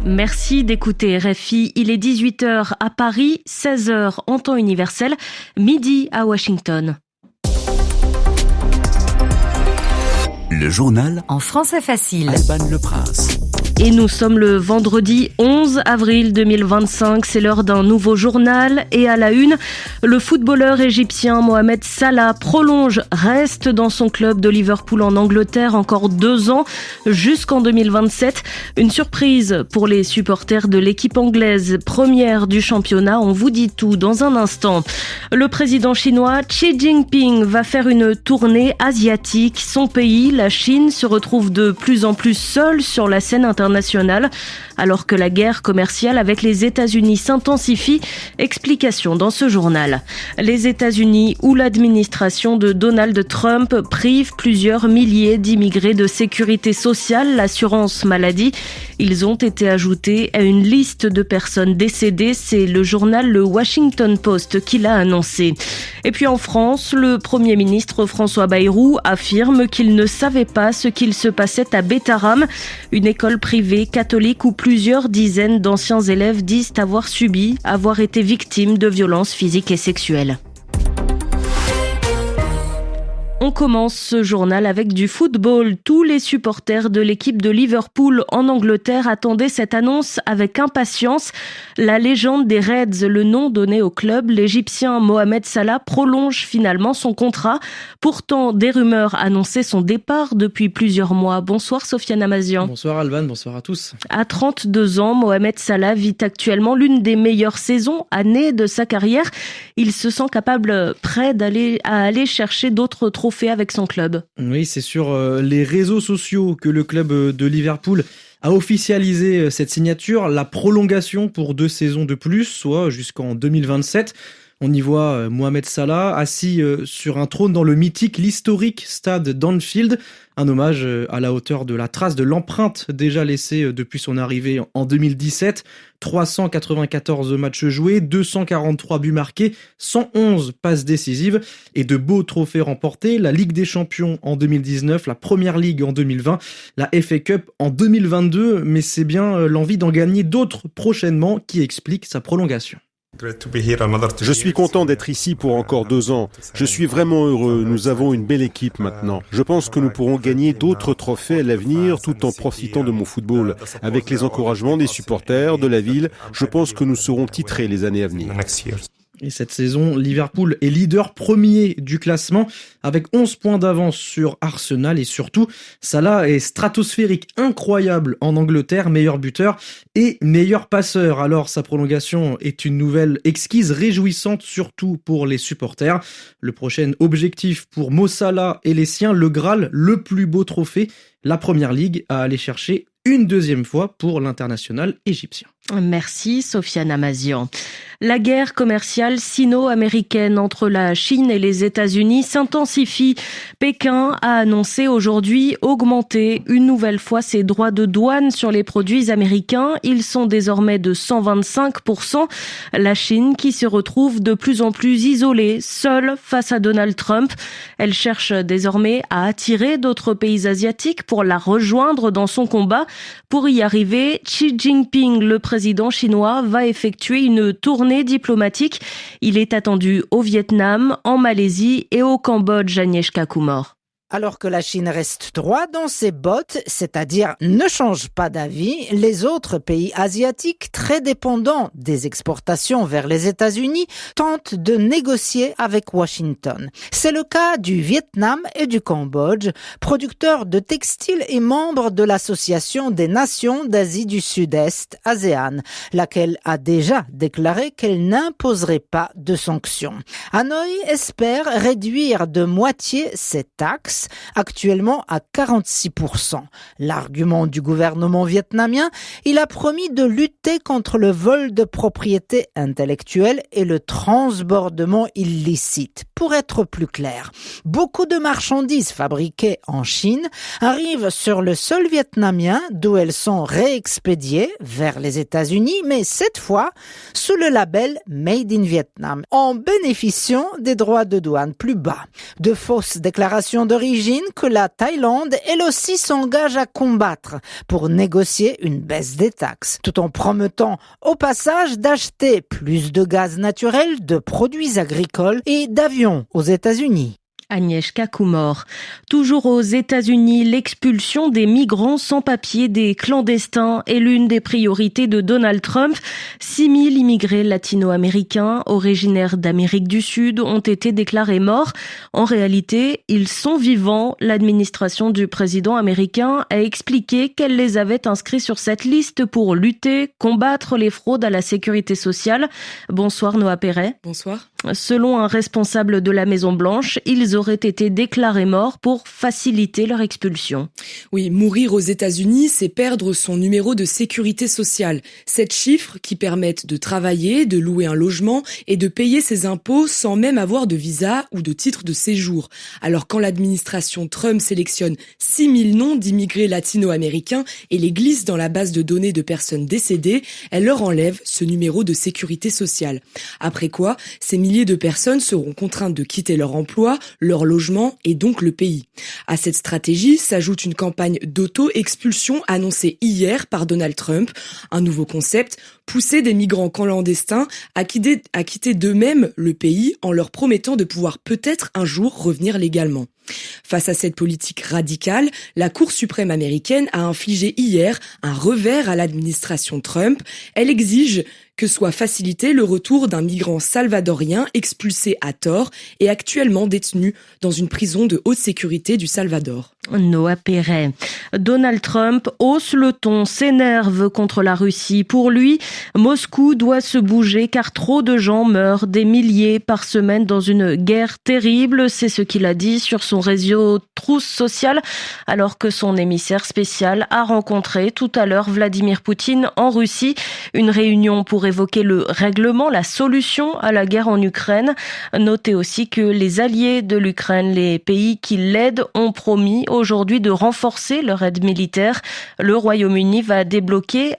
Merci d'écouter RFI. Il est 18h à Paris, 16h en temps universel, midi à Washington. Le journal en français facile. Alban Le Prince. Et nous sommes le vendredi 11 avril 2025, c'est l'heure d'un nouveau journal. Et à la une, le footballeur égyptien Mohamed Salah reste dans son club de Liverpool en Angleterre encore 2 ans, jusqu'en 2027. Une surprise pour les supporters de l'équipe anglaise, première du championnat. On vous dit tout dans un instant. Le président chinois Xi Jinping va faire une tournée asiatique. Son pays, la Chine, se retrouve de plus en plus seul sur la scène internationale, alors que la guerre commerciale avec les États-Unis s'intensifie. Explication dans ce journal. Les États-Unis ou l'administration de Donald Trump privent plusieurs milliers d'immigrés de sécurité sociale, l'assurance maladie. Ils ont été ajoutés à une liste de personnes décédées. C'est le journal Le Washington Post qui l'a annoncé. Et puis en France, le Premier ministre François Bayrou affirme qu'il ne savait pas ce qu'il se passait à Bétharram, une école privée catholique où plusieurs dizaines d'anciens élèves disent avoir été victimes de violences physiques et sexuelles. On commence ce journal avec du football. Tous les supporters de l'équipe de Liverpool en Angleterre attendaient cette annonce avec impatience. La légende des Reds, le nom donné au club, l'Égyptien Mohamed Salah prolonge finalement son contrat. Pourtant, des rumeurs annonçaient son départ depuis plusieurs mois. Bonsoir Sofiane Amazian. Bonsoir Alban, bonsoir à tous. À 32 ans, Mohamed Salah vit actuellement l'une des meilleures saisons, années de sa carrière. Il se sent prêt d'aller chercher d'autres trophées avec son club. Oui, c'est sur les réseaux sociaux que le club de Liverpool a officialisé cette signature, la prolongation pour 2 saisons de plus, soit jusqu'en 2027. On y voit Mohamed Salah assis sur un trône dans le mythique, l'historique stade d'Anfield. Un hommage à la hauteur de la trace de l'empreinte déjà laissée depuis son arrivée en 2017. 394 matchs joués, 243 buts marqués, 111 passes décisives et de beaux trophées remportés. La Ligue des Champions en 2019, la Première Ligue en 2020, la FA Cup en 2022. Mais c'est bien l'envie d'en gagner d'autres prochainement qui explique sa prolongation. Je suis content d'être ici pour encore 2 ans. Je suis vraiment heureux. Nous avons une belle équipe maintenant. Je pense que nous pourrons gagner d'autres trophées à l'avenir tout en profitant de mon football. Avec les encouragements des supporters, de la ville, je pense que nous serons titrés les années à venir. Et cette saison, Liverpool est leader premier du classement avec 11 points d'avance sur Arsenal et surtout, Salah est stratosphérique, incroyable en Angleterre, meilleur buteur et meilleur passeur. Alors sa prolongation est une nouvelle exquise, réjouissante surtout pour les supporters. Le prochain objectif pour Mo Salah et les siens, le Graal, le plus beau trophée, la Première Ligue, à aller chercher une 2e fois pour l'international égyptien. Merci Sofiane Amazian. La guerre commerciale sino-américaine entre la Chine et les États-Unis s'intensifie. Pékin a annoncé aujourd'hui augmenter une nouvelle fois ses droits de douane sur les produits américains. Ils sont désormais de 125%. La Chine qui se retrouve de plus en plus isolée, seule face à Donald Trump. Elle cherche désormais à attirer d'autres pays asiatiques pour la rejoindre dans son combat. Pour y arriver, Xi Jinping, le président chinois, va effectuer une tournée diplomatique. Il est attendu au Vietnam, en Malaisie et au Cambodge, Agnieszka Kumor. Alors que la Chine reste droit dans ses bottes, c'est-à-dire ne change pas d'avis, les autres pays asiatiques très dépendants des exportations vers les États-Unis tentent de négocier avec Washington. C'est le cas du Vietnam et du Cambodge, producteurs de textiles et membres de l'Association des Nations d'Asie du Sud-Est, ASEAN, laquelle a déjà déclaré qu'elle n'imposerait pas de sanctions. Hanoï espère réduire de moitié ces taxes, actuellement à 46%. L'argument du gouvernement vietnamien, il a promis de lutter contre le vol de propriété intellectuelle et le transbordement illicite. pour être plus clair. Beaucoup de marchandises fabriquées en Chine arrivent sur le sol vietnamien d'où elles sont réexpédiées vers les États-Unis, mais cette fois sous le label Made in Vietnam, en bénéficiant des droits de douane plus bas. De fausses déclarations d'origine que la Thaïlande, elle aussi, s'engage à combattre pour négocier une baisse des taxes, tout en promettant au passage d'acheter plus de gaz naturel, de produits agricoles et d'avions aux États-Unis. Agnieszka Kumor. Toujours aux États-Unis, l'expulsion des migrants sans papier, des clandestins, est l'une des priorités de Donald Trump. 6 000 immigrés latino-américains, originaires d'Amérique du Sud, ont été déclarés morts. En réalité, ils sont vivants. L'administration du président américain a expliqué qu'elle les avait inscrits sur cette liste pour lutter, combattre les fraudes à la sécurité sociale. Bonsoir Noah Perret. Bonsoir. Selon un responsable de la Maison-Blanche, ils auraient été déclarés morts pour faciliter leur expulsion. Oui, mourir aux États-Unis, c'est perdre son numéro de sécurité sociale. 7 chiffres qui permettent de travailler, de louer un logement et de payer ses impôts sans même avoir de visa ou de titre de séjour. Alors quand l'administration Trump sélectionne 6 000 noms d'immigrés latino-américains et les glisse dans la base de données de personnes décédées, elle leur enlève ce numéro de sécurité sociale. Après quoi, ces milliers de personnes seront contraintes de quitter leur emploi, leur logement et donc le pays. À cette stratégie s'ajoute une campagne d'auto-expulsion annoncée hier par Donald Trump. Un nouveau concept, pousser des migrants clandestins à quitter d'eux-mêmes le pays en leur promettant de pouvoir peut-être un jour revenir légalement. Face à cette politique radicale, la Cour suprême américaine a infligé hier un revers à l'administration Trump. Elle exige que soit facilité le retour d'un migrant salvadorien expulsé à tort et actuellement détenu dans une prison de haute sécurité du Salvador. Noah Perret. Donald Trump hausse le ton, s'énerve contre la Russie. Pour lui, Moscou doit se bouger car trop de gens meurent, des milliers par semaine dans une guerre terrible. C'est ce qu'il a dit sur son réseau Truth Social, alors que son émissaire spécial a rencontré tout à l'heure Vladimir Poutine en Russie. Une réunion pour évoquer le règlement, la solution à la guerre en Ukraine. Notez aussi que les alliés de l'Ukraine, les pays qui l'aident, ont promis aujourd'hui de renforcer leur aide militaire. Le Royaume-Uni va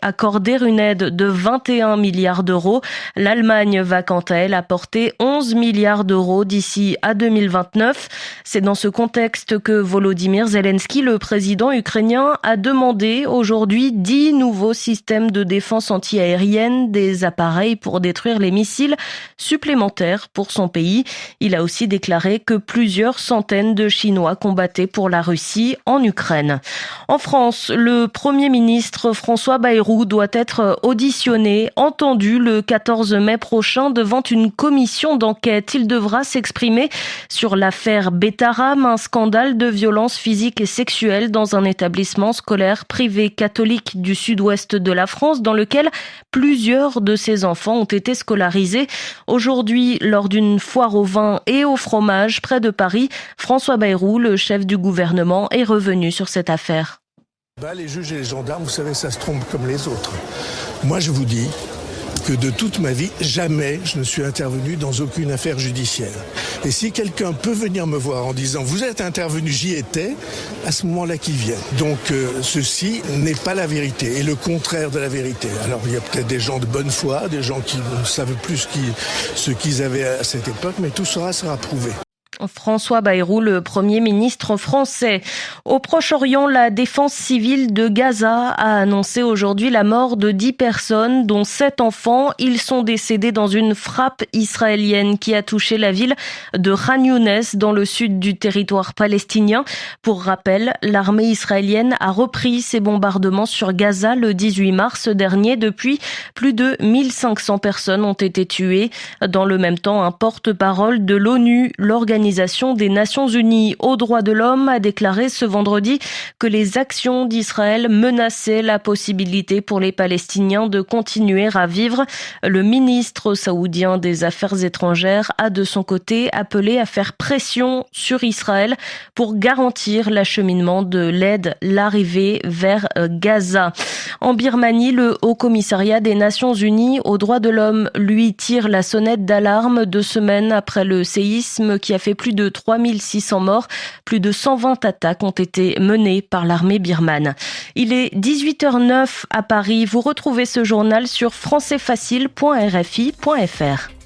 accorder une aide de 21 milliards d'euros. L'Allemagne va quant à elle apporter 11 milliards d'euros d'ici à 2029. C'est dans ce contexte que Volodymyr Zelensky, le président ukrainien, a demandé aujourd'hui 10 nouveaux systèmes de défense anti-aérienne, des appareils pour détruire les missiles supplémentaires pour son pays. Il a aussi déclaré que plusieurs centaines de Chinois combattaient pour la Russie en Ukraine. En France, le Premier ministre François Bayrou doit être auditionné, entendu le 14 mai prochain devant une commission d'enquête. Il devra s'exprimer sur l'affaire Betaram, un scandale de violence physique et sexuelle dans un établissement scolaire privé catholique du sud-ouest de la France, dans lequel plusieurs de ses enfants ont été scolarisés. Aujourd'hui, lors d'une foire au vin et au fromage près de Paris, François Bayrou, le chef du gouvernement, est revenu sur cette affaire. Les juges et les gendarmes, vous savez, ça se trompe comme les autres. Moi, je vous dis que de toute ma vie, jamais je ne suis intervenu dans aucune affaire judiciaire. Et si quelqu'un peut venir me voir en disant « vous êtes intervenu, j'y étais », à ce moment-là qu'il vienne. Donc ceci n'est pas la vérité et le contraire de la vérité. Alors il y a peut-être des gens de bonne foi, des gens qui ne savent plus ce qu'ils avaient à cette époque, mais tout sera prouvé. François Bayrou, le Premier ministre français. Au Proche-Orient, la défense civile de Gaza a annoncé aujourd'hui la mort de 10 personnes, dont 7 enfants. Ils sont décédés dans une frappe israélienne qui a touché la ville de Khan Younes, dans le sud du territoire palestinien. Pour rappel, l'armée israélienne a repris ses bombardements sur Gaza le 18 mars dernier. Depuis, plus de 1500 personnes ont été tuées. Dans le même temps, un porte-parole de l'ONU, l'organisation l'Organisation des Nations Unies aux droits de l'homme a déclaré ce vendredi que les actions d'Israël menaçaient la possibilité pour les Palestiniens de continuer à vivre. Le ministre saoudien des Affaires étrangères a de son côté appelé à faire pression sur Israël pour garantir l'acheminement de l'aide, l'arrivée vers Gaza. En Birmanie, le Haut-Commissariat des Nations Unies aux droits de l'homme, lui, tire la sonnette d'alarme 2 semaines après le séisme qui a fait plus de 3600 morts. Plus de 120 attaques ont été menées par l'armée birmane. Il est 18h09 à Paris. Vous retrouvez ce journal sur françaisfacile.rfi.fr.